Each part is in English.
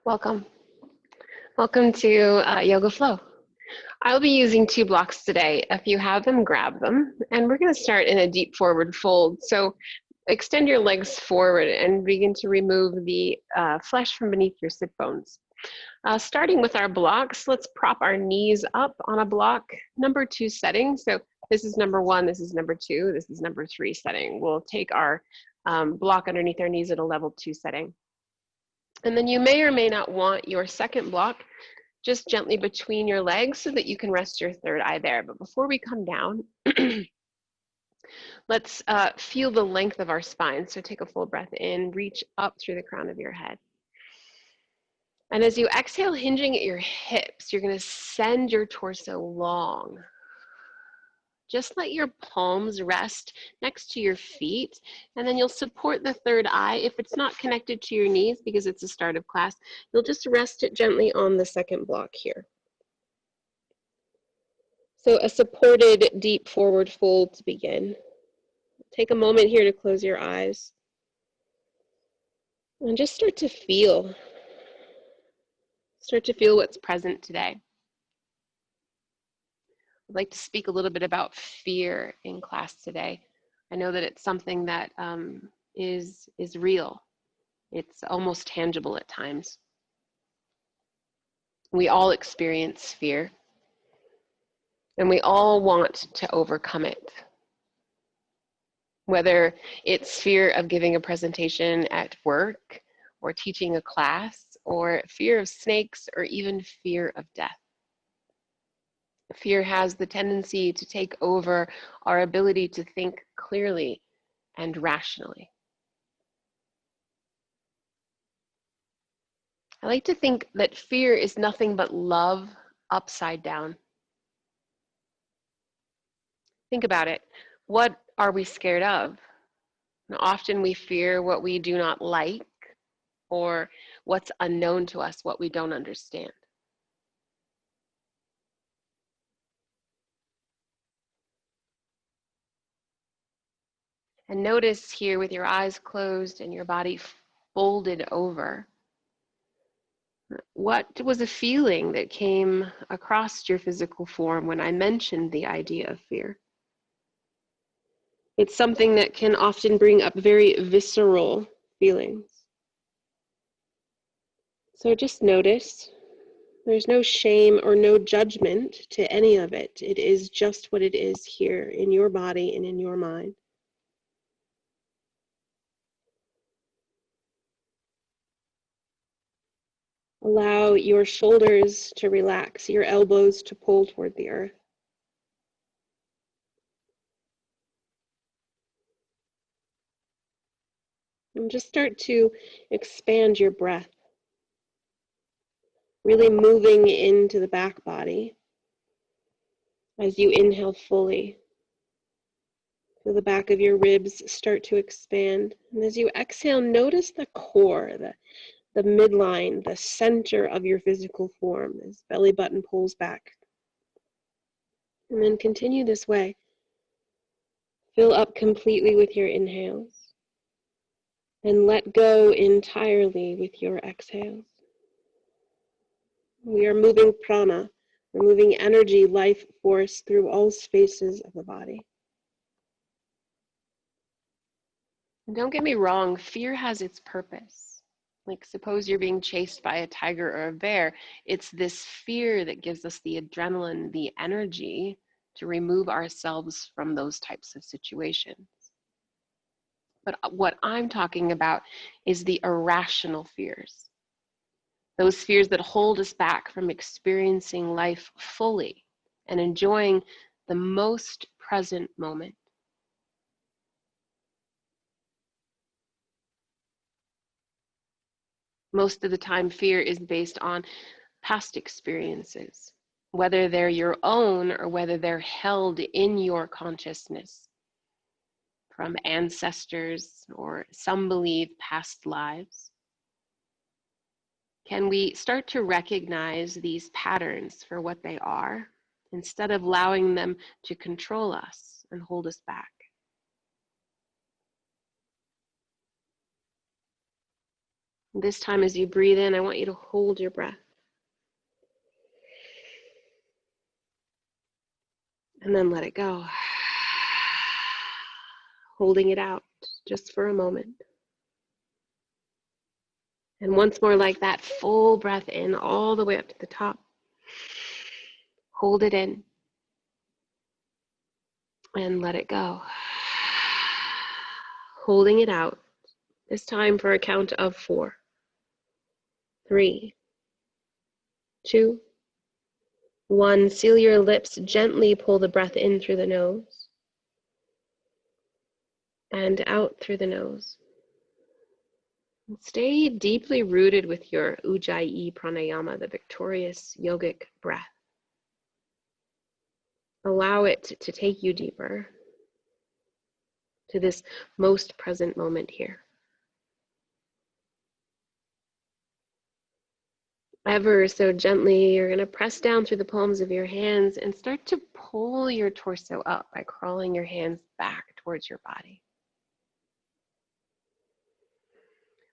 Welcome. Welcome to Yoga Flow. I'll be using 2 blocks today. If you have them, grab them. And we're going to start in a deep forward fold. So extend your legs forward and begin to remove the flesh from beneath your sit bones. Starting with our blocks, let's prop our knees up on a block, number 2 setting. So this is number 1, this is number 2, this is number 3 setting. We'll take our block underneath our knees at a level 2 setting. And then you may or may not want your second block just gently between your legs so that you can rest your third eye there. But before we come down, let's feel the length of our spine. So take a full breath in, reach up through the crown of your head. And as you exhale, hinging at your hips, you're going to send your torso long. Just let your palms rest next to your feet, and then you'll support the third eye. If it's not connected to your knees because it's the start of class, you'll just rest it gently on the second block here. So a supported deep forward fold to begin. Take a moment here to close your eyes and just start to feel what's present today. I'd like to speak a little bit about fear in class today. I know that it's something that is real. It's almost tangible at times. We all experience fear, and we all want to overcome it. Whether it's fear of giving a presentation at work, or teaching a class, or fear of snakes, or even fear of death. Fear has the tendency to take over our ability to think clearly and rationally. I like to think that fear is nothing but love upside down. Think about it. What are we scared of? And often we fear what we do not like or what's unknown to us, what we don't understand. And notice here with your eyes closed and your body folded over, what was a feeling that came across your physical form when I mentioned the idea of fear? It's something that can often bring up very visceral feelings. So just notice, there's no shame or no judgment to any of it. It is just what it is here in your body and in your mind. Allow your shoulders to relax, your elbows to pull toward the earth. And just start to expand your breath, really moving into the back body as you inhale fully. Feel the back of your ribs start to expand. And as you exhale, notice the core, the midline, the center of your physical form as belly button pulls back. And then continue this way. Fill up completely with your inhales and let go entirely with your exhales. We are moving prana, we're moving energy, life force through all spaces of the body. And don't get me wrong, fear has its purpose. Like suppose you're being chased by a tiger or a bear. It's this fear that gives us the adrenaline, the energy to remove ourselves from those types of situations. But what I'm talking about is the irrational fears. Those fears that hold us back from experiencing life fully and enjoying the most present moment. Most of the time, fear is based on past experiences, whether they're your own or whether they're held in your consciousness from ancestors or some believe past lives. Can we start to recognize these patterns for what they are instead of allowing them to control us and hold us back? This time as you breathe in, I want you to hold your breath. And then let it go. Holding it out just for a moment. And once more like that, full breath in all the way up to the top. Hold it in. And let it go. Holding it out. This time for a count of 4, 3, 2, 1. Seal your lips. Gently pull the breath in through the nose. And out through the nose. Stay deeply rooted with your Ujjayi pranayama, the victorious yogic breath. Allow it to take you deeper to this most present moment here. Ever so gently, you're going to press down through the palms of your hands and start to pull your torso up by crawling your hands back towards your body.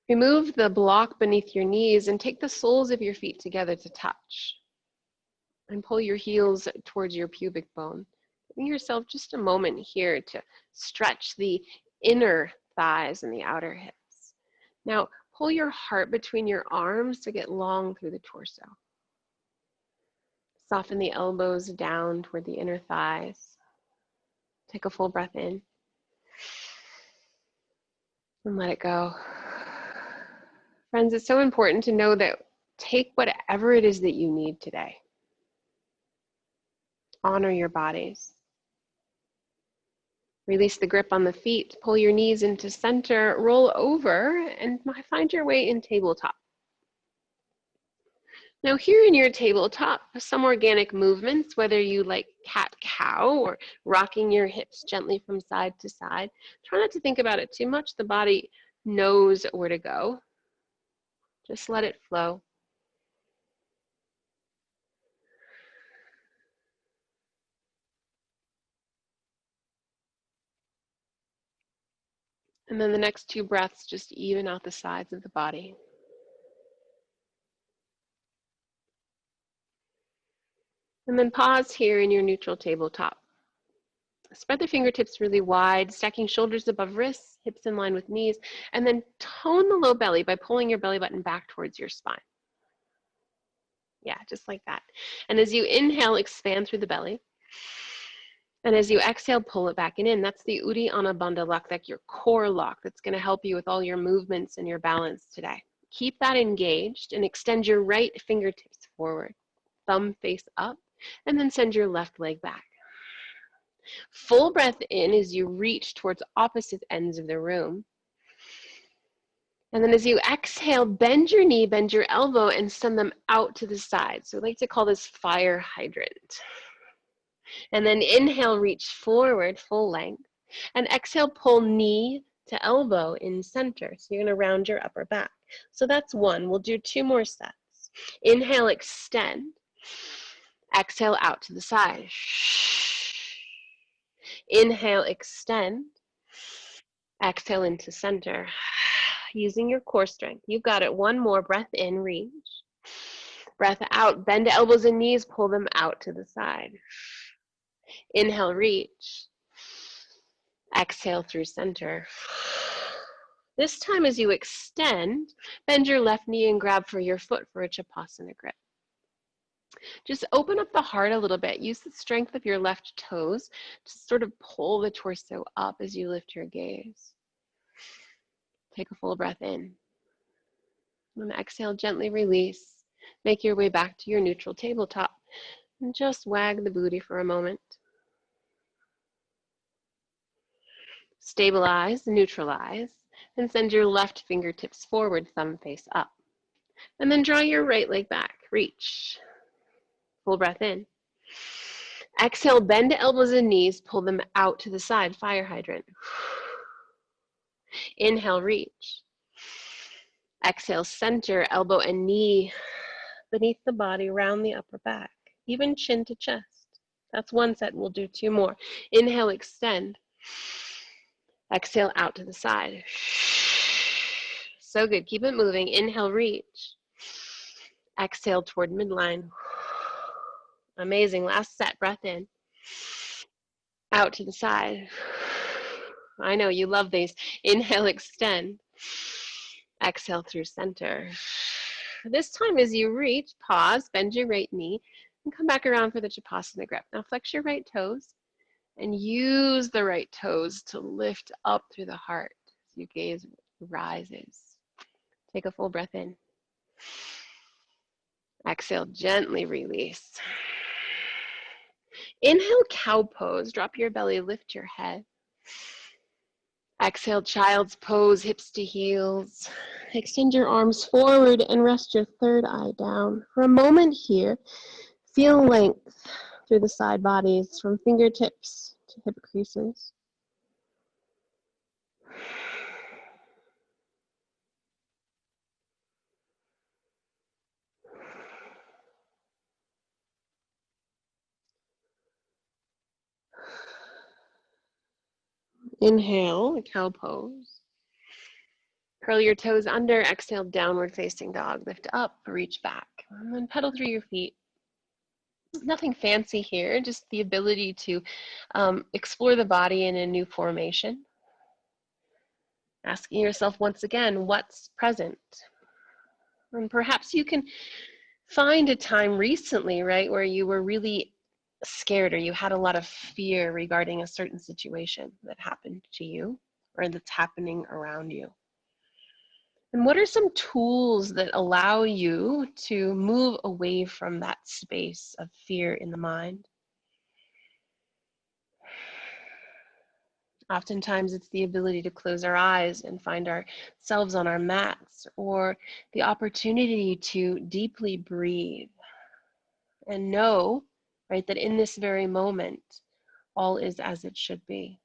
Remove the block beneath your knees and take the soles of your feet together to touch. And pull your heels towards your pubic bone. Giving yourself just a moment here to stretch the inner thighs and the outer hips. Now, pull your heart between your arms to get long through the torso. Soften the elbows down toward the inner thighs. Take a full breath in. And let it go. Friends, it's so important to know that take whatever it is that you need today. Honor your bodies. Release the grip on the feet, pull your knees into center, roll over, and find your way in tabletop. Now here in your tabletop, some organic movements, whether you like cat-cow or rocking your hips gently from side to side. Try not to think about it too much. The body knows where to go. Just let it flow. And then the next 2 breaths, just even out the sides of the body. And then pause here in your neutral tabletop. Spread the fingertips really wide, stacking shoulders above wrists, hips in line with knees, and then tone the low belly by pulling your belly button back towards your spine. Yeah, just like that. And as you inhale, expand through the belly. And as you exhale, pull it back and in. That's the Uddiyana Bandha lock, like your core lock that's going to help you with all your movements and your balance today. Keep that engaged and extend your right fingertips forward, thumb face up, and then send your left leg back. Full breath in as you reach towards opposite ends of the room. And then as you exhale, bend your knee, bend your elbow, and send them out to the side. So we like to call this fire hydrant. And then inhale, reach forward, full length. And exhale, pull knee to elbow in center. So you're going to round your upper back. So that's 1. We'll do 2 more sets. Inhale, extend. Exhale, out to the side. Inhale, extend. Exhale into center. Using your core strength. You've got it. 1 more. Breath in, reach. Breath out. Bend elbows and knees. Pull them out to the side. Inhale, reach. Exhale through center. This time as you extend, bend your left knee and grab for your foot for a Chapasana grip. Just open up the heart a little bit. Use the strength of your left toes to sort of pull the torso up as you lift your gaze. Take a full breath in. And exhale, gently release. Make your way back to your neutral tabletop and just wag the booty for a moment. Stabilize, neutralize, and send your left fingertips forward, thumb face up. And then draw your right leg back, reach. Full breath in. Exhale, bend elbows and knees, pull them out to the side, fire hydrant. Inhale, reach. Exhale, center, elbow and knee beneath the body, round the upper back, even chin to chest. That's 1 set, we'll do 2 more. Inhale, extend. Exhale, out to the side. So good. Keep it moving. Inhale, reach. Exhale toward midline. Amazing. Last set. Breath in. Out to the side. I know you love these. Inhale, extend. Exhale through center. This time as you reach, pause, bend your right knee, and come back around for the Shavasana grip. Now flex your right toes and use the right toes to lift up through the heart as your gaze rises. Take a full breath in. Exhale, gently release. Inhale, cow pose. Drop your belly, lift your head. Exhale, child's pose, hips to heels. Extend your arms forward and rest your third eye down. For a moment here, feel length through the side bodies from fingertips to hip creases. Inhale, a cow pose. Curl your toes under, exhale, downward facing dog. Lift up, reach back, and then pedal through your feet. Nothing fancy here, just the ability to explore the body in a new formation. Asking yourself once again, what's present? And perhaps you can find a time recently, right, where you were really scared or you had a lot of fear regarding a certain situation that happened to you or that's happening around you. And what are some tools that allow you to move away from that space of fear in the mind? Oftentimes it's the ability to close our eyes and find ourselves on our mats, or the opportunity to deeply breathe and know, right, that in this very moment, all is as it should be.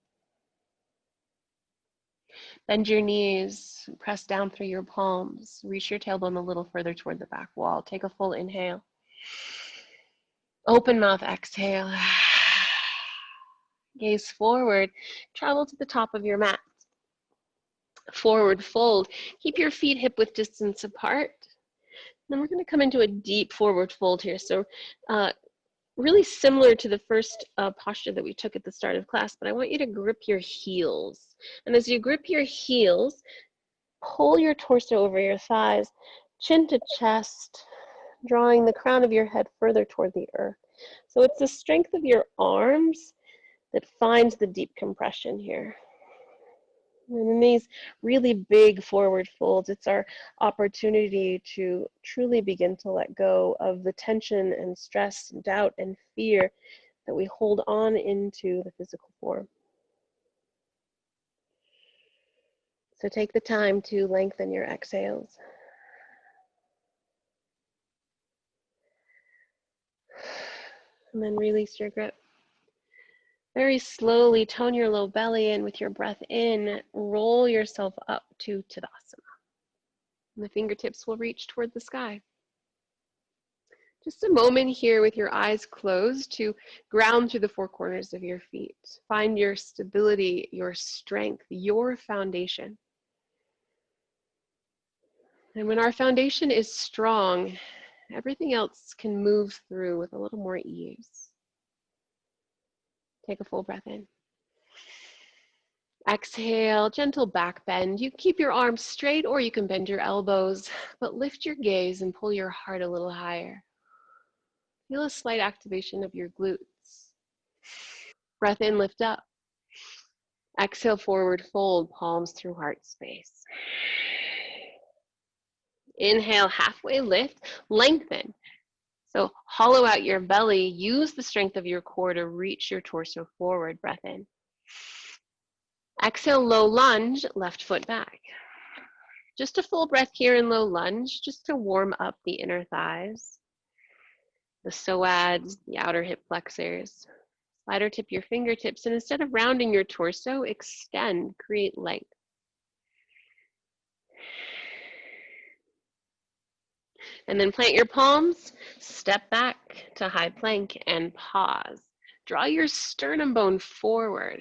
Bend your knees, press down through your palms, reach your tailbone a little further toward the back wall. Take a full inhale. Open mouth, exhale. Gaze forward, travel to the top of your mat. Forward fold. Keep your feet hip width distance apart. Then we're going to come into a deep forward fold here. So really similar to the first posture that we took at the start of class, but I want you to grip your heels. And as you grip your heels, pull your torso over your thighs, chin to chest, drawing the crown of your head further toward the earth. So it's the strength of your arms that finds the deep compression here. And in these really big forward folds, it's our opportunity to truly begin to let go of the tension and stress, doubt and fear that we hold on into the physical form. So take the time to lengthen your exhales. And then release your grip. Very slowly tone your low belly in with your breath in. Roll yourself up to Tadasana. And the fingertips will reach toward the sky. Just a moment here with your eyes closed to ground through the four corners of your feet. Find your stability, your strength, your foundation. And when our foundation is strong, everything else can move through with a little more ease. Take a full breath in. Exhale, gentle back bend. You keep your arms straight or you can bend your elbows, but lift your gaze and pull your heart a little higher. Feel a slight activation of your glutes. Breath in, lift up. Exhale, forward fold, palms through heart space. Inhale, halfway lift, lengthen. So hollow out your belly, use the strength of your core to reach your torso forward. Breath in. Exhale, low lunge, left foot back. Just a full breath here in low lunge, just to warm up the inner thighs, the psoas, the outer hip flexors. Slide or tip your fingertips, and instead of rounding your torso, extend, create length. And then plant your palms, step back to high plank, and pause. Draw your sternum bone forward.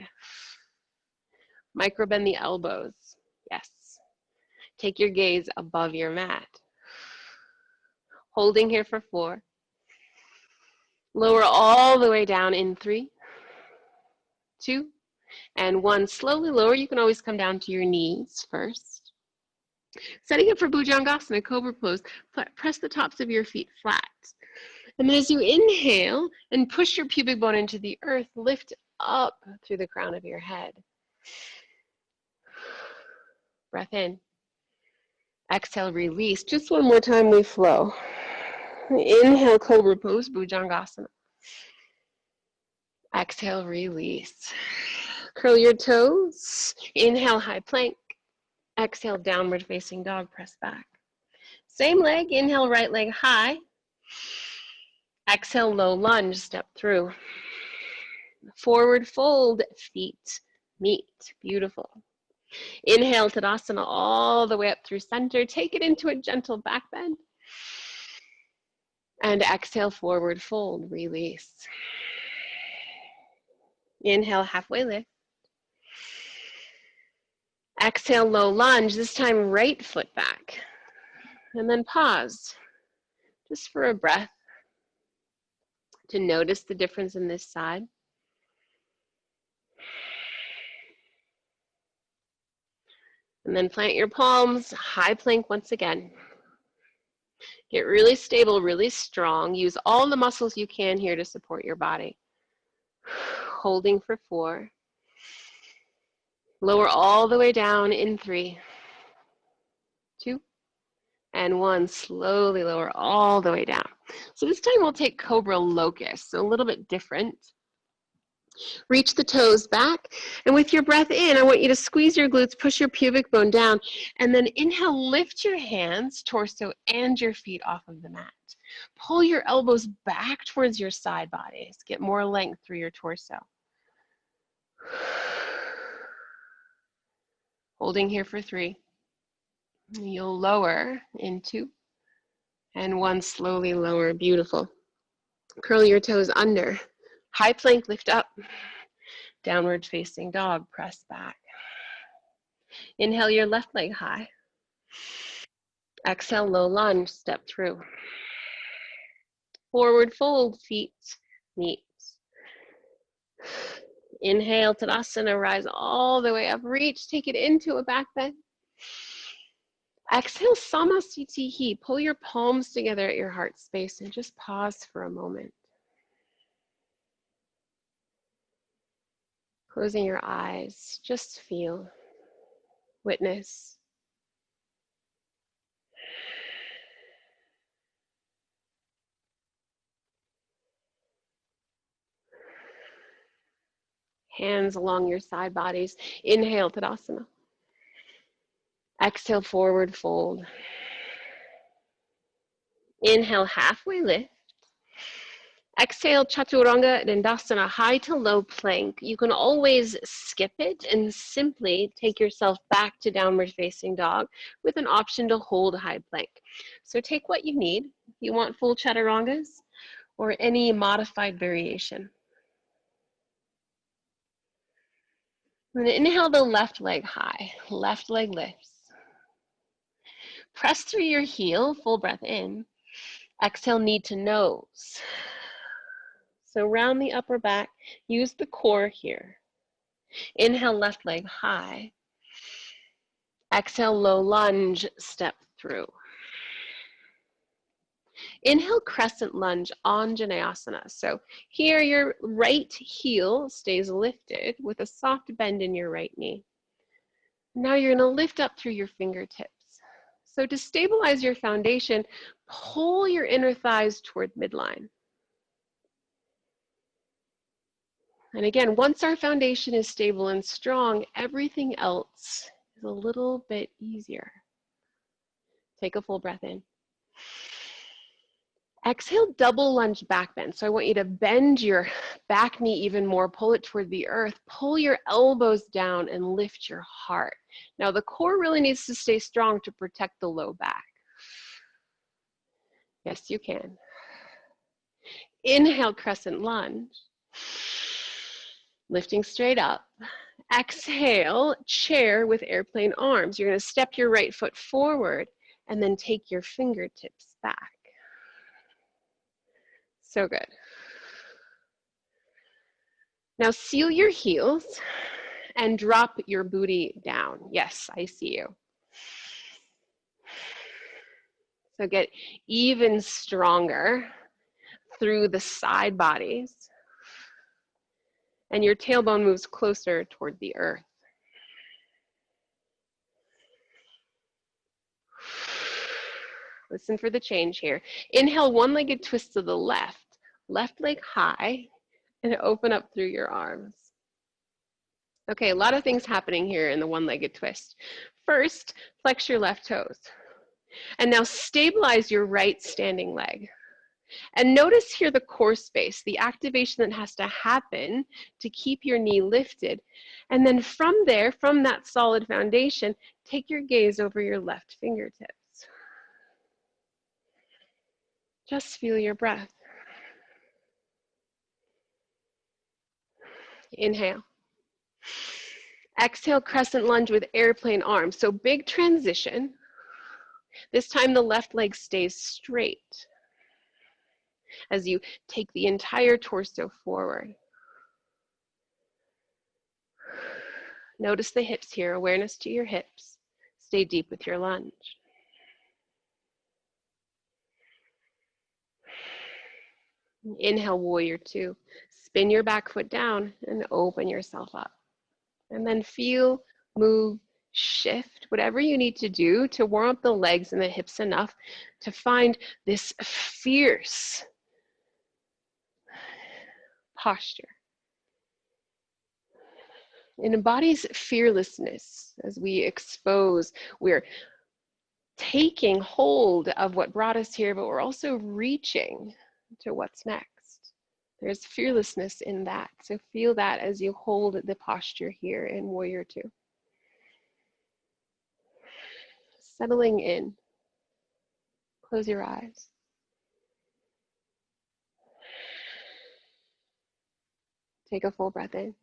Micro bend the elbows. Yes. Take your gaze above your mat. Holding here for 4. Lower all the way down in 3, 2, and 1. Slowly lower. You can always come down to your knees first. Setting up for Bhujangasana, cobra pose. Press the tops of your feet flat. And then as you inhale and push your pubic bone into the earth, lift up through the crown of your head. Breath in. Exhale, release. Just one more time, we flow. Inhale, cobra pose, Bhujangasana. Exhale, release. Curl your toes. Inhale, high plank. Exhale, downward facing dog, press back. Same leg, inhale, right leg high. Exhale, low lunge, step through. Forward fold, feet meet. Beautiful. Inhale, Tadasana, all the way up through center. Take it into a gentle back bend. And exhale, forward fold, release. Inhale, halfway lift. Exhale, low lunge, this time right foot back. And then pause, just for a breath, to notice the difference in this side. And then plant your palms, high plank once again. Get really stable, really strong. Use all the muscles you can here to support your body. Holding for 4. Lower all the way down in 3, 2, and 1. Slowly lower all the way down. So this time we'll take Cobra Locust, so a little bit different. Reach the toes back, and with your breath in, I want you to squeeze your glutes, push your pubic bone down, and then inhale, lift your hands, torso, and your feet off of the mat. Pull your elbows back towards your side bodies. Get more length through your torso. Holding here for 3. You'll lower in 2, and 1, slowly lower. Beautiful. Curl your toes under. High plank, lift up. Downward facing dog, press back. Inhale your left leg high. Exhale, low lunge, step through. Forward fold, feet meet. Inhale, Tadasana, rise all the way up. Reach, take it into a back bend. Exhale, Samasthiti. Pull your palms together at your heart space and just pause for a moment. Closing your eyes, just feel, witness. Hands along your side bodies. Inhale, Tadasana. Exhale, forward fold. Inhale, halfway lift. Exhale, Chaturanga Dandasana, high to low plank. You can always skip it and simply take yourself back to downward facing dog with an option to hold high plank. So take what you need. If you want full Chaturangas or any modified variation. And then inhale the left leg high, left leg lifts. Press through your heel, full breath in. Exhale, knee to nose. So round the upper back, use the core here. Inhale, left leg high. Exhale, low lunge, step through. Inhale, crescent lunge, Anjaneyasana. So here your right heel stays lifted with a soft bend in your right knee. Now you're gonna lift up through your fingertips. So to stabilize your foundation, pull your inner thighs toward midline. And again, once our foundation is stable and strong, everything else is a little bit easier. Take a full breath in. Exhale, double lunge back bend. So I want you to bend your back knee even more, pull it toward the earth, pull your elbows down and lift your heart. Now the core really needs to stay strong to protect the low back. Yes, you can. Inhale, crescent lunge. Lifting straight up. Exhale, chair with airplane arms. You're going to step your right foot forward and then take your fingertips back. So good. Now seal your heels and drop your booty down. Yes, I see you. So get even stronger through the side bodies. And your tailbone moves closer toward the earth. Listen for the change here. Inhale, one-legged twist to the left. Left leg high, and open up through your arms. Okay, a lot of things happening here in the one-legged twist. First, flex your left toes. And now stabilize your right standing leg. And notice here the core space, the activation that has to happen to keep your knee lifted. And then from there, from that solid foundation, take your gaze over your left fingertips. Just feel your breath. Inhale. Exhale, crescent lunge with airplane arms. So big transition. This time the left leg stays straight as you take the entire torso forward. Notice the hips here, awareness to your hips. Stay deep with your lunge. Inhale, warrior two. Spin your back foot down and open yourself up. And then feel, move, shift, whatever you need to do to warm up the legs and the hips enough to find this fierce posture. It embodies fearlessness as we expose. We're taking hold of what brought us here, but we're also reaching to what's next. There's fearlessness in that. So feel that as you hold the posture here in Warrior Two. Settling in. Close your eyes. Take a full breath in.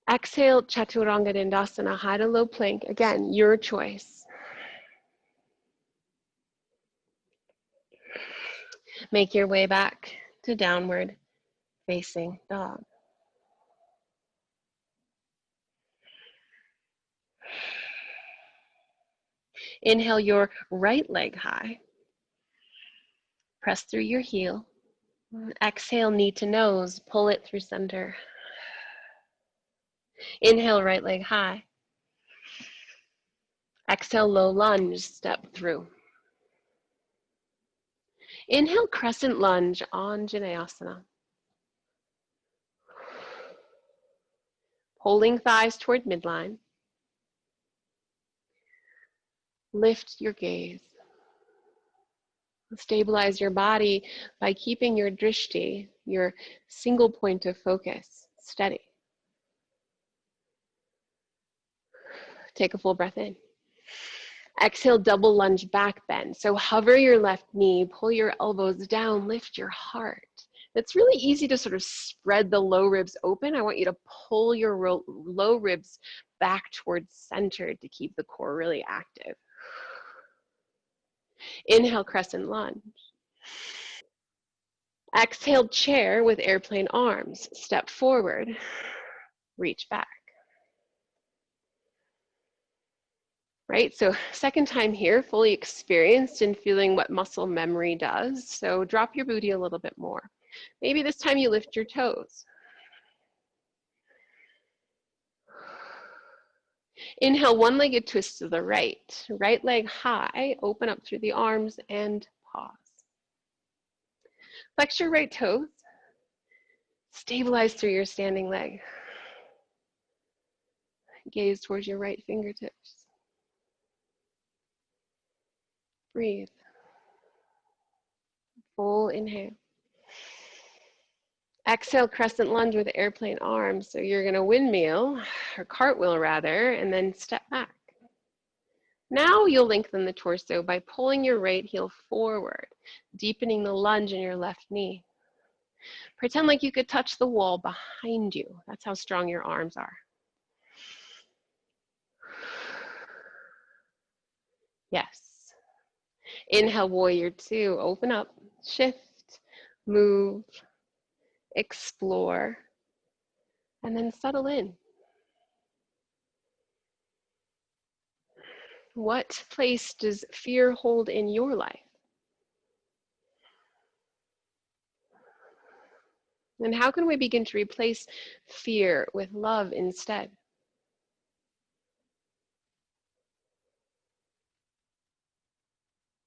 Exhale, Chaturanga Dandasana, high to low plank. Again, your choice. Make your way back to downward facing dog. Inhale your right leg high. Press through your heel. Exhale, knee to nose, pull it through center. Inhale, right leg high. Exhale, low lunge, step through. Inhale, crescent lunge on Janayasana. Pulling thighs toward midline. Lift your gaze. Stabilize your body by keeping your drishti, your single point of focus, steady. Take a full breath in. Exhale, double lunge back bend. So hover your left knee, pull your elbows down, lift your heart. It's really easy to sort of spread the low ribs open. I want you to pull your low ribs back towards center to keep the core really active. Inhale, crescent lunge. Exhale, chair with airplane arms. Step forward, reach back. Right, so second time here, fully experienced in feeling what muscle memory does. So drop your booty a little bit more. Maybe this time you lift your toes. Inhale, one-legged twist to the right. Right leg high, open up through the arms and pause. Flex your right toes. Stabilize through your standing leg. Gaze towards your right fingertips. Breathe. Full inhale. Exhale, crescent lunge with airplane arms. So you're going to windmill, or cartwheel rather, and then step back. Now you'll lengthen the torso by pulling your right heel forward, deepening the lunge in your left knee. Pretend like you could touch the wall behind you. That's how strong your arms are. Yes. Inhale, warrior two. Open up, shift, move, explore, and then settle in. What place does fear hold in your life? And how can we begin to replace fear with love instead?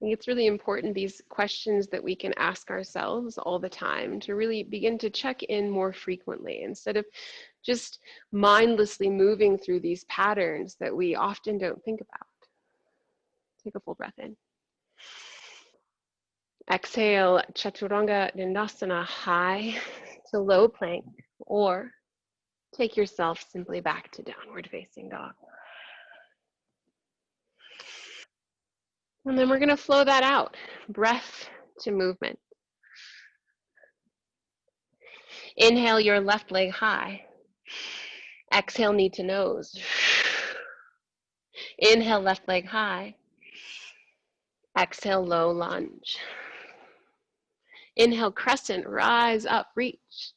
I think it's really important, these questions that we can ask ourselves all the time, to really begin to check in more frequently instead of just mindlessly moving through these patterns that we often don't think about. Take a full breath in. Exhale, Chaturanga Dandasana, high to low plank, or take yourself simply back to downward facing dog. And then we're going to flow that out, breath to movement. Inhale your left leg high. Exhale, knee to nose. Inhale, left leg high. Exhale, low lunge. Inhale, crescent, rise up, reach.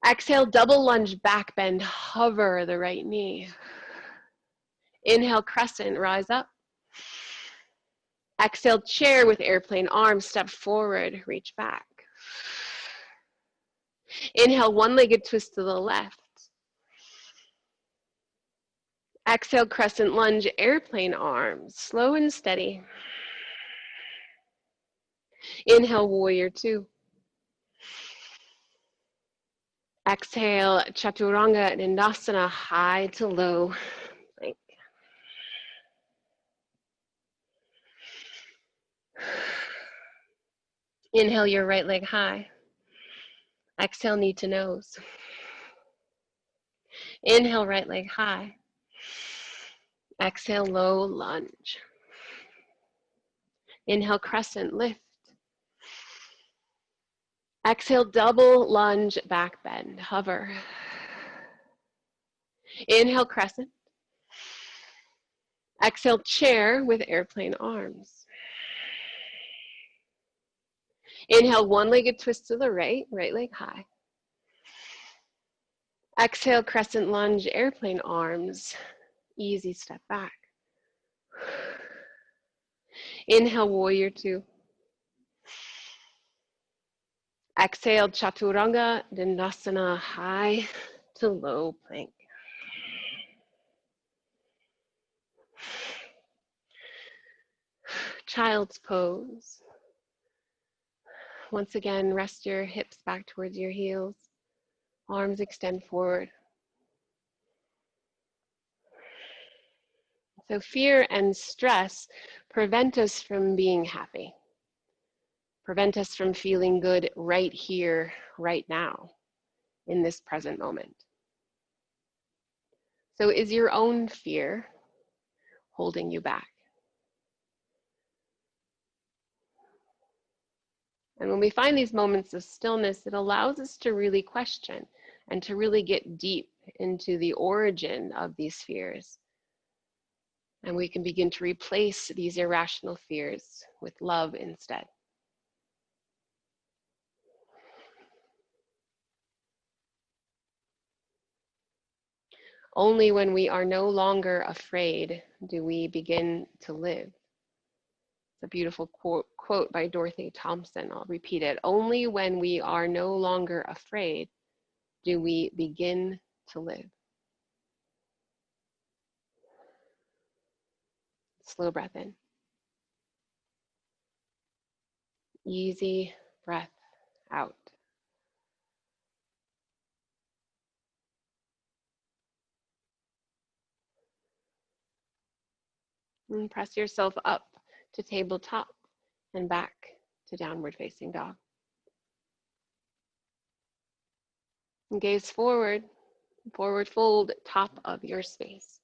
Exhale, double lunge, back bend, hover the right knee. Inhale, crescent, rise up. Exhale, chair with airplane arms, step forward, reach back. Inhale, one-legged twist to the left. Exhale, crescent lunge, airplane arms, slow and steady. Inhale, warrior two. Exhale, Chaturanga Dandasana, high to low plank. Inhale your right leg high. Exhale, knee to nose. Inhale, right leg high. Exhale, low lunge. Inhale, crescent, lift. Exhale, double lunge, back bend, hover. Inhale, crescent. Exhale, chair with airplane arms. Inhale, one-legged twist to the right, right leg high. Exhale, crescent lunge, airplane arms, easy step back. Inhale, warrior two. Exhale, Chaturanga Dandasana, high to low plank. Child's pose. Once again, rest your hips back towards your heels. Arms extend forward. So fear and stress prevent us from being happy, prevent us from feeling good right here, right now, in this present moment. So is your own fear holding you back? And when we find these moments of stillness, it allows us to really question and to really get deep into the origin of these fears. And we can begin to replace these irrational fears with love instead. Only when we are no longer afraid do we begin to live. It's a beautiful quote by Dorothy Thompson. I'll repeat it. Only when we are no longer afraid do we begin to live. Slow breath in. Easy breath out. And press yourself up to tabletop and back to downward facing dog. And gaze forward, forward fold, top of your space.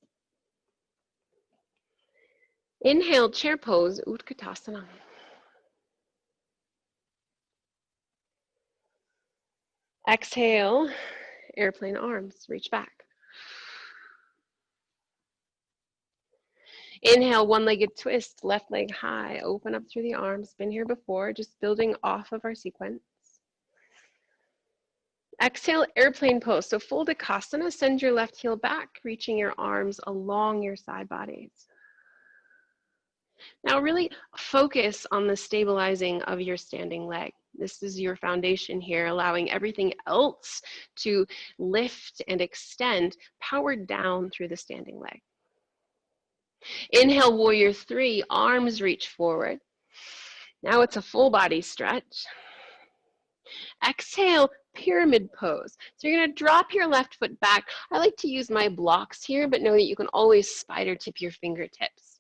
Inhale, chair pose, Utkatasana. Exhale, airplane arms, reach back. Inhale, one-legged twist, left leg high, open up through the arms. Been here before, just building off of our sequence. Exhale, airplane pose. So full Dikasana, send your left heel back, reaching your arms along your side bodies. Now really focus on the stabilizing of your standing leg. This is your foundation here, allowing everything else to lift and extend, powered down through the standing leg. Inhale, warrior three, arms reach forward. Now it's a full body stretch. Exhale, pyramid pose. So you're gonna drop your left foot back. I like to use my blocks here, but know that you can always spider tip your fingertips.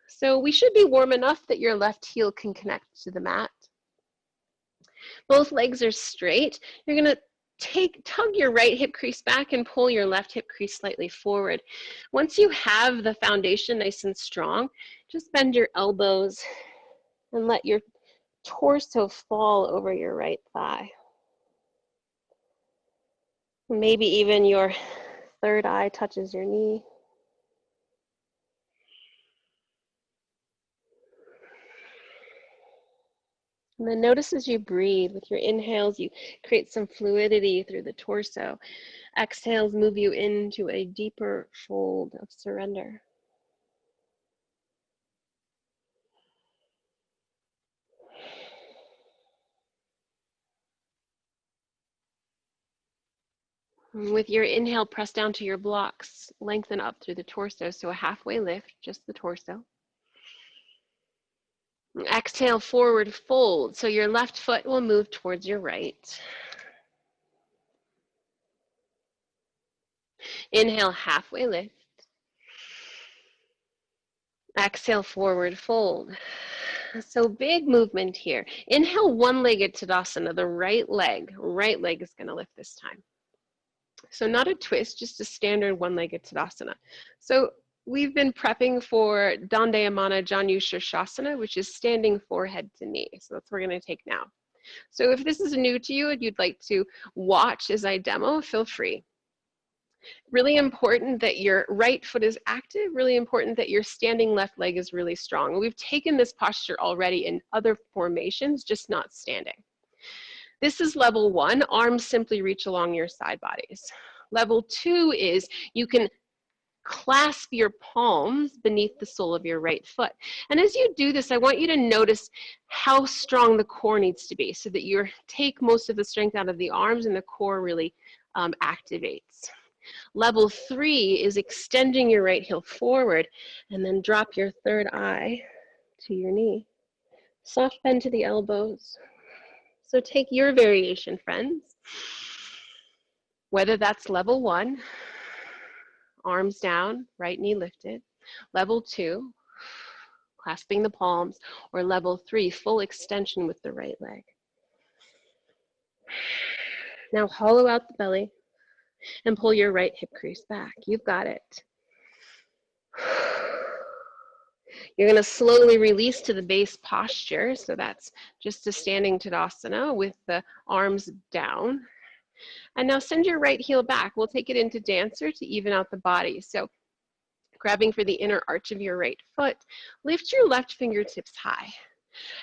So we should be warm enough that your left heel can connect to the mat. Both legs are straight. You're gonna tug your right hip crease back and pull your left hip crease slightly forward. Once you have the foundation nice and strong, just bend your elbows and let your torso fall over your right thigh. Maybe even your third eye touches your knee. And then notice as you breathe, with your inhales, you create some fluidity through the torso. Exhales move you into a deeper fold of surrender. And with your inhale, press down to your blocks, lengthen up through the torso, so a halfway lift, just the torso. Exhale, forward fold, so your left foot will move towards your right. Inhale, halfway lift. Exhale, forward fold. So big movement here. Inhale, one-legged Tadasana, the right leg is gonna lift this time. So not a twist, just a standard one-legged Tadasana. So we've been prepping for Dandayamana Janu Shirshasana, which is standing forehead to knee. So that's what we're gonna take now. So if this is new to you and you'd like to watch as I demo, feel free. Really important that your right foot is active, really important that your standing left leg is really strong. We've taken this posture already in other formations, just not standing. This is level one, arms simply reach along your side bodies. Level two is you can clasp your palms beneath the sole of your right foot. And as you do this, I want you to notice how strong the core needs to be so that you take most of the strength out of the arms and the core really activates. Level three is extending your right heel forward and then drop your third eye to your knee. Soft bend to the elbows. So take your variation, friends. Whether that's level one, arms down, right knee lifted. Level two, clasping the palms, or level three, full extension with the right leg. Now hollow out the belly and pull your right hip crease back. You've got it. You're going to slowly release to the base posture. So that's just a standing Tadasana with the arms down. And now send your right heel back. We'll take it into dancer to even out the body. So grabbing for the inner arch of your right foot, lift your left fingertips high.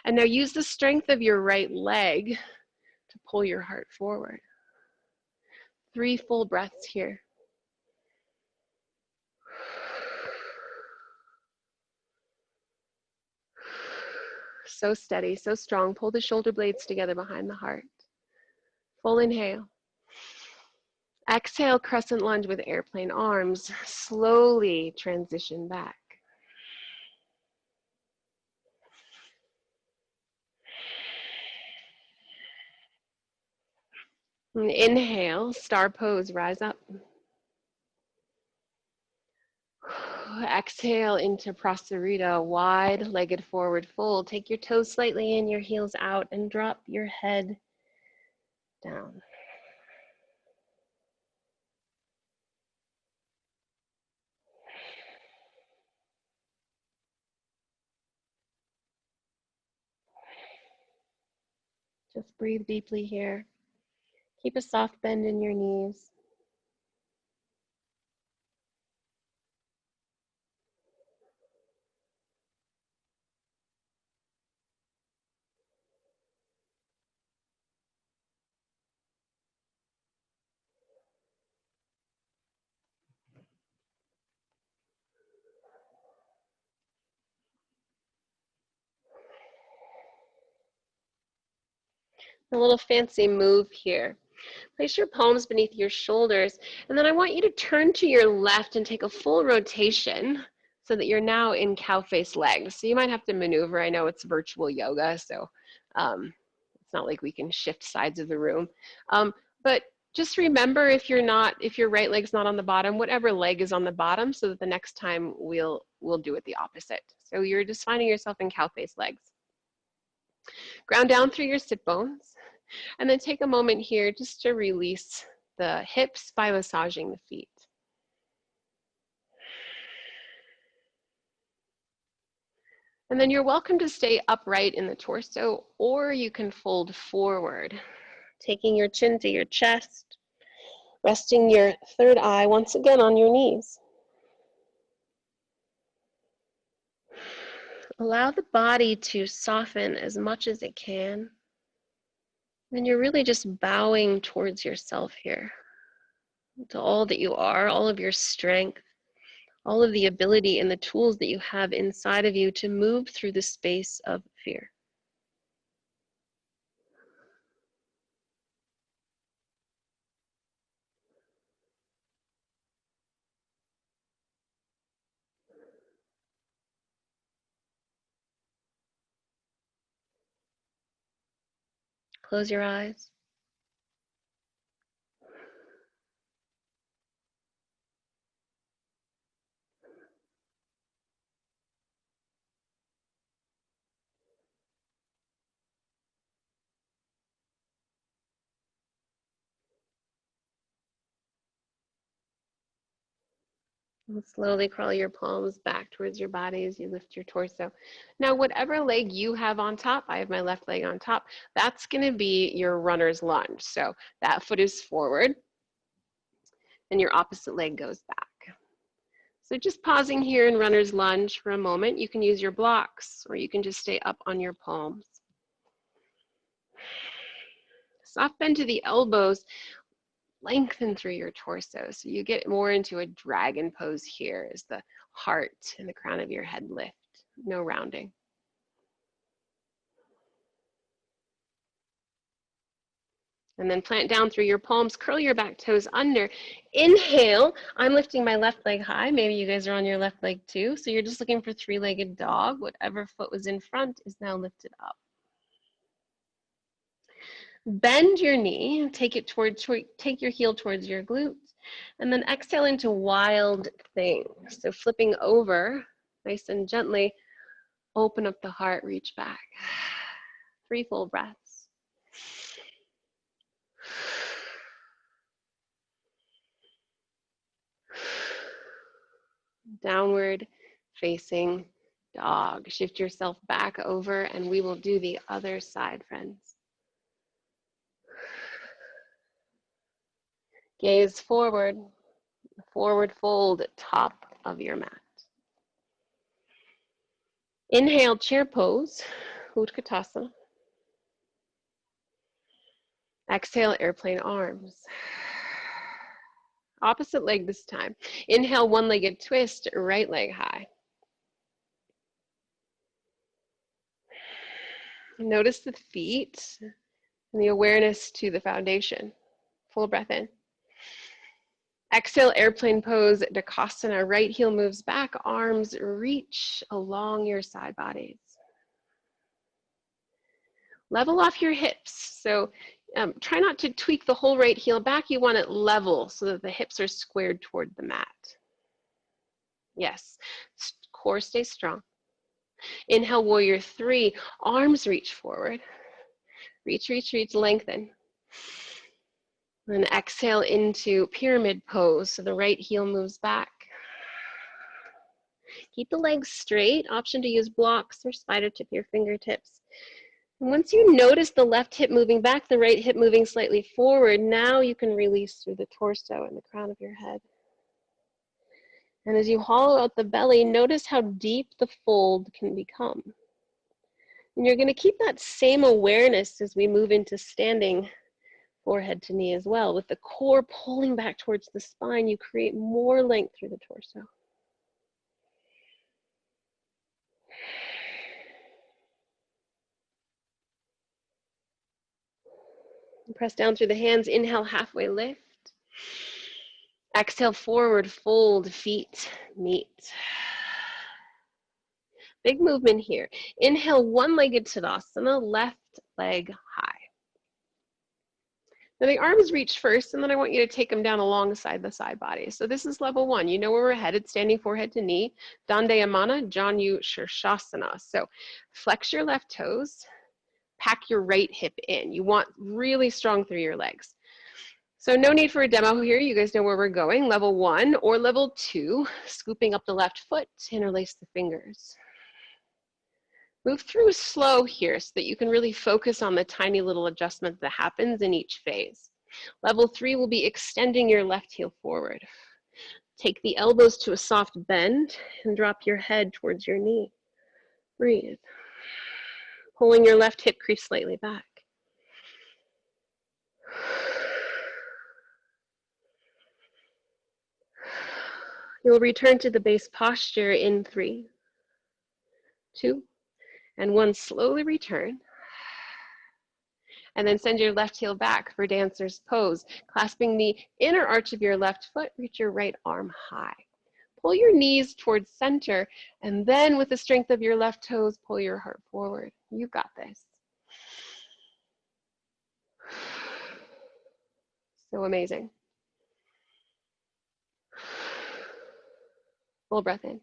And now use the strength of your right leg to pull your heart forward. 3 full breaths here. So steady, so strong. Pull the shoulder blades together behind the heart. Full inhale. Exhale, crescent lunge with airplane arms. Slowly transition back. And inhale, star pose, rise up. Exhale into Prasarita, wide-legged forward fold. Take your toes slightly in, your heels out, and drop your head down. Just breathe deeply here. Keep a soft bend in your knees. A little fancy move here. Place your palms beneath your shoulders, and then I want you to turn to your left and take a full rotation so that you're now in cow face legs. So you might have to maneuver. I know it's virtual yoga, so it's not like we can shift sides of the room. But just remember, if your right leg's not on the bottom, whatever leg is on the bottom, so that the next time we'll do it the opposite. So you're just finding yourself in cow face legs. Ground down through your sit bones. And then take a moment here just to release the hips by massaging the feet. And then you're welcome to stay upright in the torso, or you can fold forward, taking your chin to your chest, resting your third eye once again on your knees. Allow the body to soften as much as it can. And you're really just bowing towards yourself here, to all that you are, all of your strength, all of the ability and the tools that you have inside of you to move through the space of fear. Close your eyes. And slowly crawl your palms back towards your body as you lift your torso. Now, whatever leg you have on top, I have my left leg on top, that's going to be your runner's lunge. So that foot is forward and your opposite leg goes back. So just pausing here in runner's lunge for a moment. You can use your blocks or you can just stay up on your palms. Soft bend to the elbows. Lengthen through your torso. So you get more into a dragon pose here as the heart and the crown of your head lift. No rounding. And then plant down through your palms, curl your back toes under. Inhale, I'm lifting my left leg high. Maybe you guys are on your left leg too. So you're just looking for three-legged dog. Whatever foot was in front is now lifted up. Bend your knee, take your heel towards your glutes, and then exhale into wild thing. So flipping over, nice and gently, open up the heart, reach back. 3 full breaths. Downward facing dog. Shift yourself back over and we will do the other side, friends. Gaze forward, forward fold, top of your mat. Inhale, chair pose, Utkatasana. Exhale, airplane arms. Opposite leg this time. Inhale, one-legged twist, right leg high. Notice the feet and the awareness to the foundation. Full breath in. Exhale, airplane pose, Dakasana. Right heel moves back, arms reach along your side bodies. Level off your hips. So try not to tweak the whole right heel back. You want it level so that the hips are squared toward the mat. Yes, core stays strong. Inhale, warrior 3, arms reach forward. Reach, reach, reach, lengthen. Then exhale into pyramid pose. So the right heel moves back. Keep the legs straight. Option to use blocks or spider tip your fingertips. And once you notice the left hip moving back, the right hip moving slightly forward, now you can release through the torso and the crown of your head. And as you hollow out the belly, notice how deep the fold can become. And you're going to keep that same awareness as we move into standing forehead to knee as well. With the core pulling back towards the spine, you create more length through the torso. Press down through the hands, inhale, halfway lift. Exhale, forward fold, feet meet. Big movement here. Inhale, one-legged Tadasana, left leg high. Now the arms reach first, and then I want you to take them down alongside the side body. So this is level one. You know where we're headed, standing forehead to knee. Dandayamana, Janu Shirshasana. So flex your left toes, pack your right hip in. You want really strong through your legs. So no need for a demo here. You guys know where we're going. Level one or level two, scooping up the left foot, interlace the fingers. Move through slow here so that you can really focus on the tiny little adjustment that happens in each phase. Level three will be extending your left heel forward. Take the elbows to a soft bend and drop your head towards your knee. Breathe. Pulling your left hip crease slightly back. You'll return to the base posture in 3, 2, and 1. Slowly return. And then send your left heel back for dancer's pose. Clasping the inner arch of your left foot, reach your right arm high. Pull your knees towards center, and then with the strength of your left toes, pull your heart forward. You got this. So amazing. Full breath in.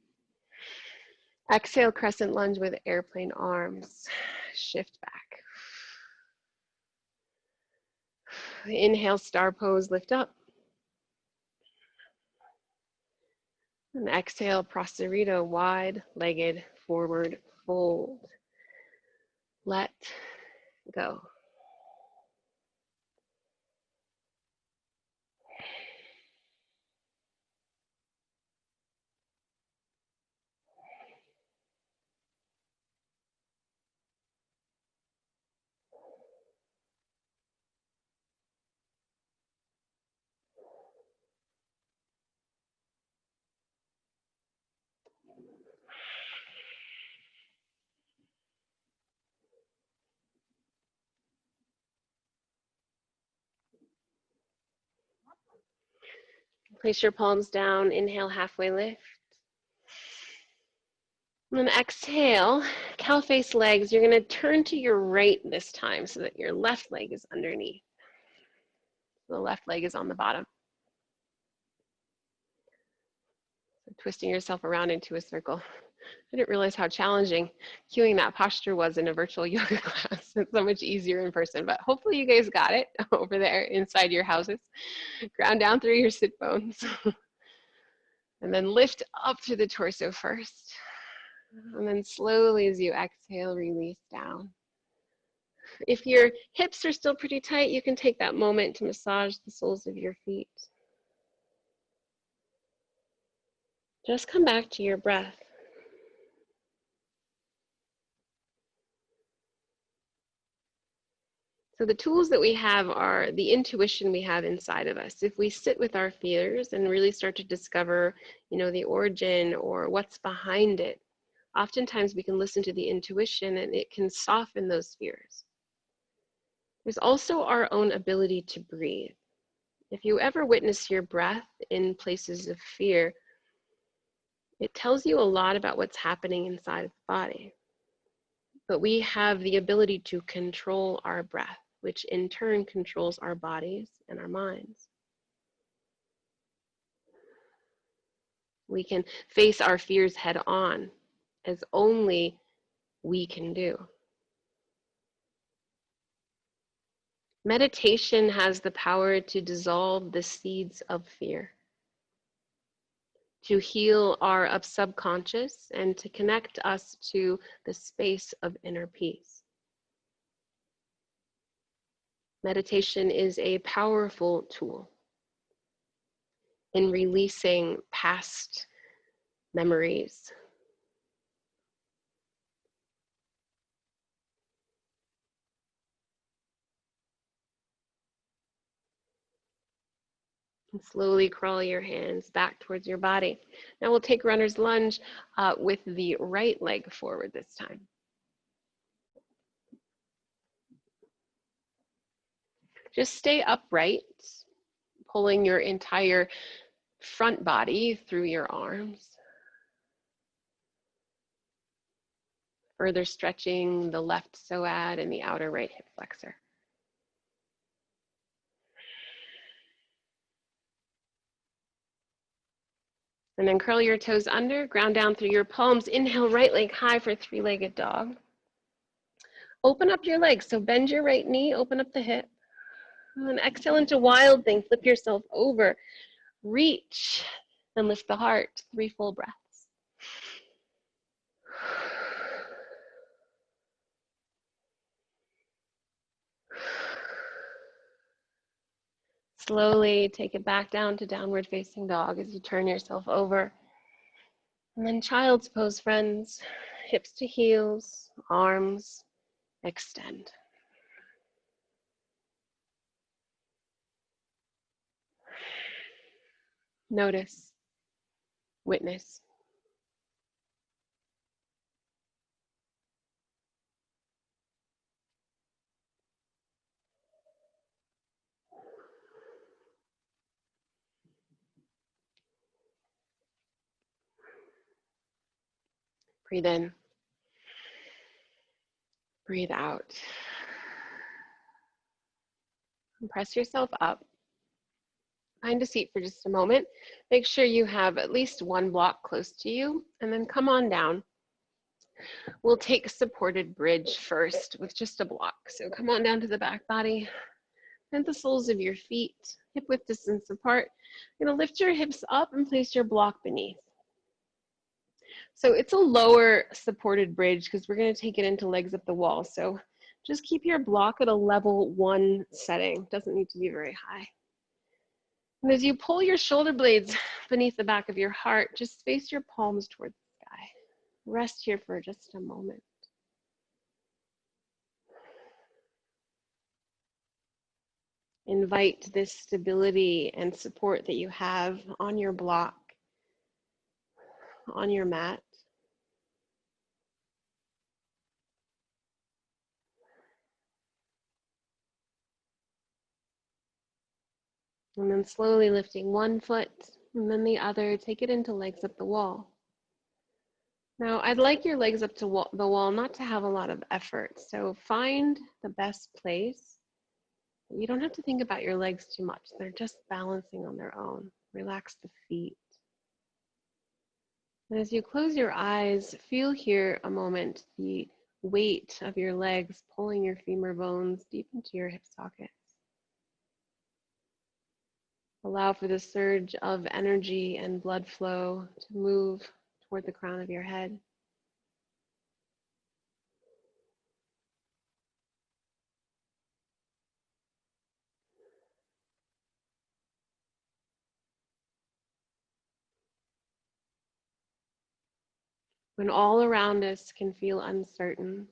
Exhale, crescent lunge with airplane arms. Shift back. Inhale, star pose, lift up. And exhale, Prasarita, wide-legged forward fold. Let go. Place your palms down, inhale, halfway lift. And then exhale, cow face legs. You're gonna turn to your right this time so that your left leg is underneath. The left leg is on the bottom. So twisting yourself around into a circle. I didn't realize how challenging cueing that posture was in a virtual yoga class. It's so much easier in person, but hopefully you guys got it over there inside your houses. Ground down through your sit bones. And then lift up through the torso first. And then slowly as you exhale, release down. If your hips are still pretty tight, you can take that moment to massage the soles of your feet. Just come back to your breath. So the tools that we have are the intuition we have inside of us. If we sit with our fears and really start to discover, the origin or what's behind it, oftentimes we can listen to the intuition and it can soften those fears. There's also our own ability to breathe. If you ever witness your breath in places of fear, it tells you a lot about what's happening inside of the body. But we have the ability to control our breath, which in turn controls our bodies and our minds. We can face our fears head on, as only we can do. Meditation has the power to dissolve the seeds of fear, to heal our subconscious, and to connect us to the space of inner peace. Meditation is a powerful tool in releasing past memories. And slowly crawl your hands back towards your body. Now we'll take runner's lunge with the right leg forward this time. Just stay upright, pulling your entire front body through your arms. Further stretching the left psoas and the outer right hip flexor. And then curl your toes under, ground down through your palms. Inhale, right leg high for three-legged dog. Open up your legs, so bend your right knee, open up the hip. And then exhale into wild thing, flip yourself over. Reach and lift the heart, 3 full breaths. Slowly take it back down to downward facing dog as you turn yourself over. And then child's pose, friends. Hips to heels, arms extend. Notice, witness. Breathe in. Breathe out. And press yourself up. Find a seat for just a moment. Make sure you have at least one block close to you, and then come on down. We'll take supported bridge first with just a block. So come on down to the back body. Bend the soles of your feet, hip width distance apart. You're gonna lift your hips up and place your block beneath. So it's a lower supported bridge because we're gonna take it into legs up the wall. So just keep your block at a level 1 setting. Doesn't need to be very high. And as you pull your shoulder blades beneath the back of your heart, just face your palms toward the sky. Rest here for just a moment. Invite this stability and support that you have on your block, on your mat. And then slowly lifting one foot and then the other, take it into legs up the wall. Now, I'd like your legs up to the wall not to have a lot of effort. So find the best place. You don't have to think about your legs too much. They're just balancing on their own. Relax the feet. And as you close your eyes, feel here a moment the weight of your legs pulling your femur bones deep into your hip sockets. Allow for the surge of energy and blood flow to move toward the crown of your head. When all around us can feel uncertain,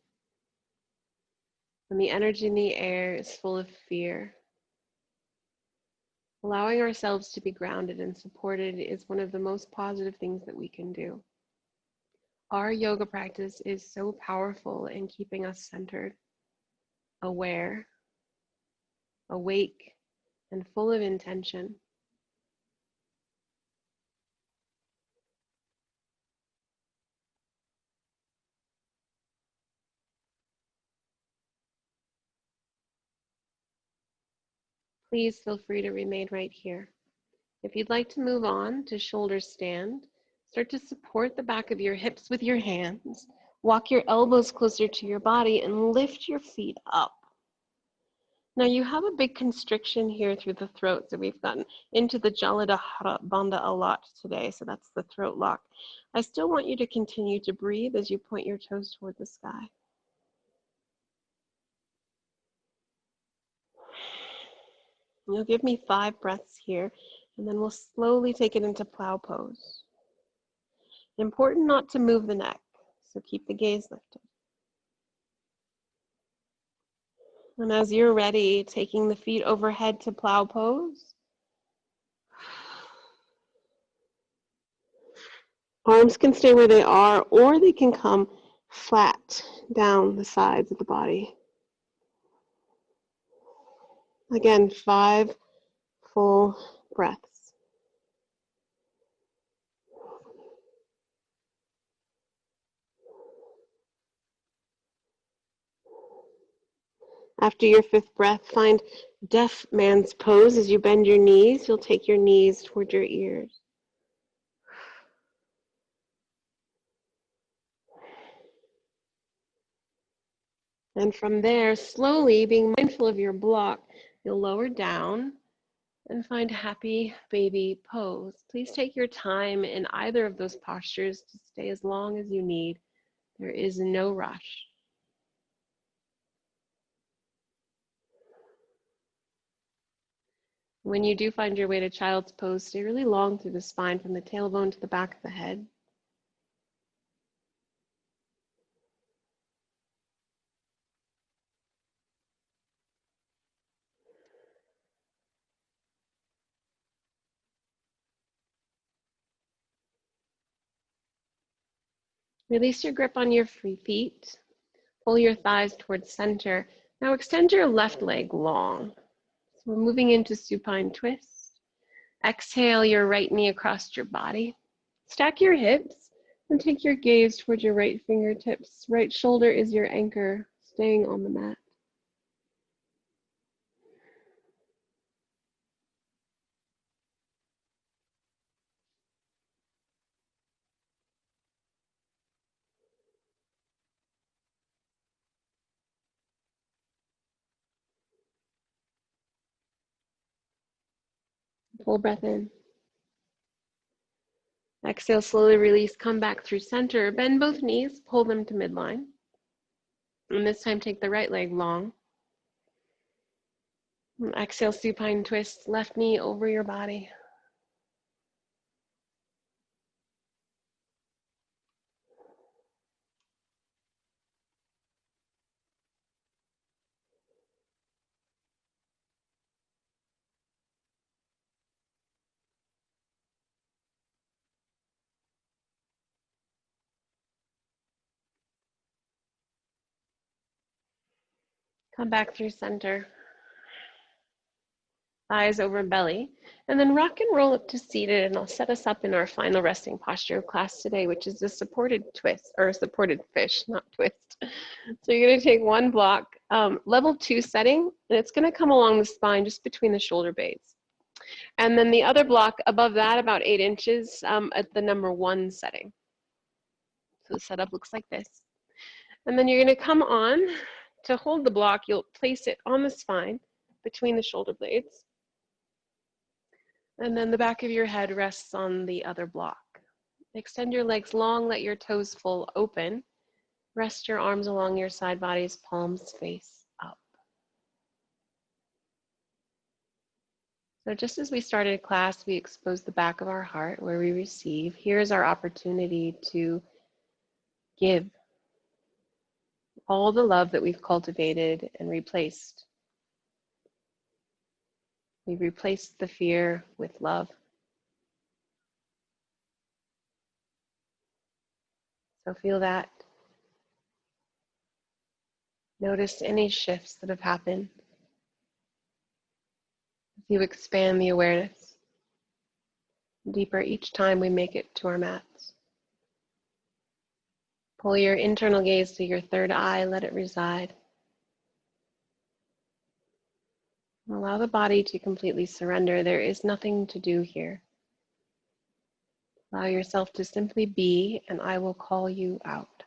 when the energy in the air is full of fear, allowing ourselves to be grounded and supported is one of the most positive things that we can do. Our yoga practice is so powerful in keeping us centered, aware, awake, and full of intention. Please feel free to remain right here. If you'd like to move on to shoulder stand, start to support the back of your hips with your hands. Walk your elbows closer to your body and lift your feet up. Now you have a big constriction here through the throat, so we've gotten into the Jaladhara Bandha a lot today, so that's the throat lock. I still want you to continue to breathe as you point your toes toward the sky. You'll give me 5 breaths here, and then we'll slowly take it into plow pose. Important not to move the neck, so keep the gaze lifted. And as you're ready, taking the feet overhead to plow pose. Arms can stay where they are, or they can come flat down the sides of the body. Again, 5 full breaths. After your 5th breath, find deaf man's pose. As you bend your knees, you'll take your knees toward your ears. And from there, slowly, being mindful of your block, you'll lower down and find happy baby pose. Please take your time in either of those postures to stay as long as you need. There is no rush. When you do find your way to child's pose, stay really long through the spine from the tailbone to the back of the head. Release your grip on your free feet. Pull your thighs towards center. Now extend your left leg long. So we're moving into supine twist. Exhale your right knee across your body. Stack your hips and take your gaze towards your right fingertips. Right shoulder is your anchor, staying on the mat. Full breath in. Exhale, slowly release, come back through center. Bend both knees, pull them to midline. And this time take the right leg long. And exhale, supine twist, left knee over your body. Come back through center. Eyes over belly, and then rock and roll up to seated, and I'll set us up in our final resting posture of class today, which is the supported twist, or supported fish, not twist. So you're gonna take one block, level 2 setting, and it's gonna come along the spine just between the shoulder blades. And then the other block above that, about 8 inches at the number 1 setting. So the setup looks like this. And then you're gonna come on to hold the block, you'll place it on the spine between the shoulder blades. And then the back of your head rests on the other block. Extend your legs long, let your toes full open. Rest your arms along your side bodies, palms face up. So just as we started class, we exposed the back of our heart where we receive. Here's our opportunity to give all the love that we've cultivated and replaced. We've replaced the fear with love. So feel that. Notice any shifts that have happened as you expand the awareness. Deeper each time we make it to our mats. Pull your internal gaze to your third eye, let it reside. Allow the body to completely surrender. There is nothing to do here. Allow yourself to simply be, and I will call you out.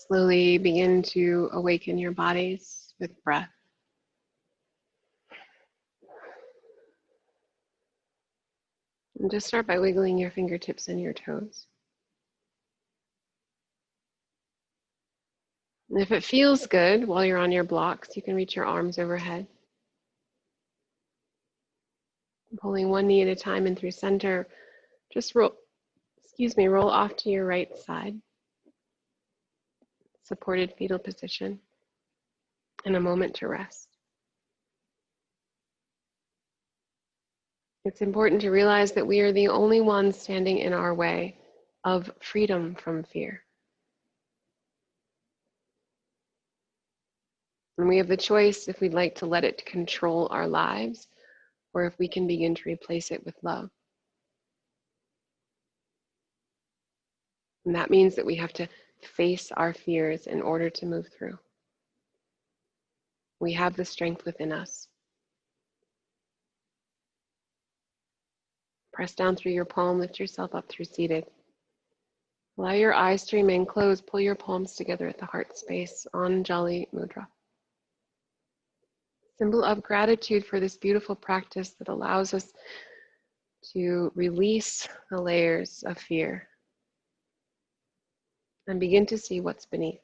Slowly begin to awaken your bodies with breath. And just start by wiggling your fingertips and your toes. And if it feels good while you're on your blocks, you can reach your arms overhead. Pulling one knee at a time in through center. Just roll off to your right side. Supported fetal position. And a moment to rest. It's important to realize that we are the only ones standing in our way of freedom from fear. And we have the choice if we'd like to let it control our lives or if we can begin to replace it with love. And that means that we have to face our fears in order to move through. We have the strength within us. Press down through your palm, lift yourself up through seated. Allow your eyes to remain closed. Pull your palms together at the heart space, Anjali Mudra. Symbol of gratitude for this beautiful practice that allows us to release the layers of fear and begin to see what's beneath.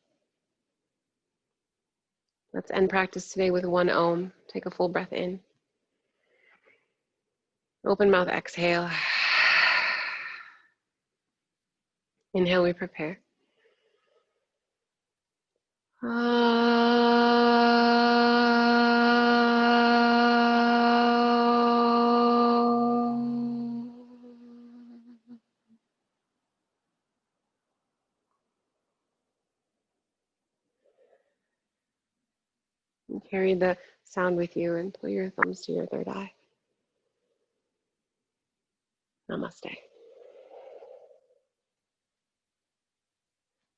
Let's end practice today with one Om. Take a full breath in. Open mouth, exhale. Inhale, we prepare. Carry the sound with you and pull your thumbs to your third eye. Namaste.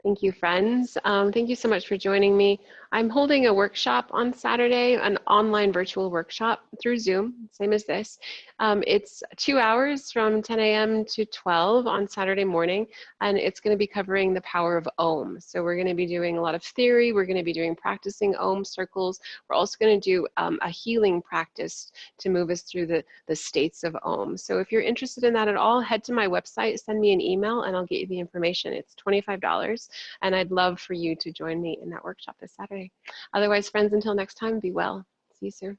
Thank you, friends. Thank you so much for joining me. I'm holding a workshop on Saturday, an online virtual workshop through Zoom, same as this. It's 2 hours from 10 a.m. to 12 on Saturday morning, and it's going to be covering the power of Om. So we're going to be doing a lot of theory. We're going to be doing practicing Om circles. We're also going to do a healing practice to move us through the states of Om. So if you're interested in that at all, head to my website, send me an email, and I'll get you the information. It's $25. And I'd love for you to join me in that workshop this Saturday. Otherwise, friends, until next time, be well. See you soon.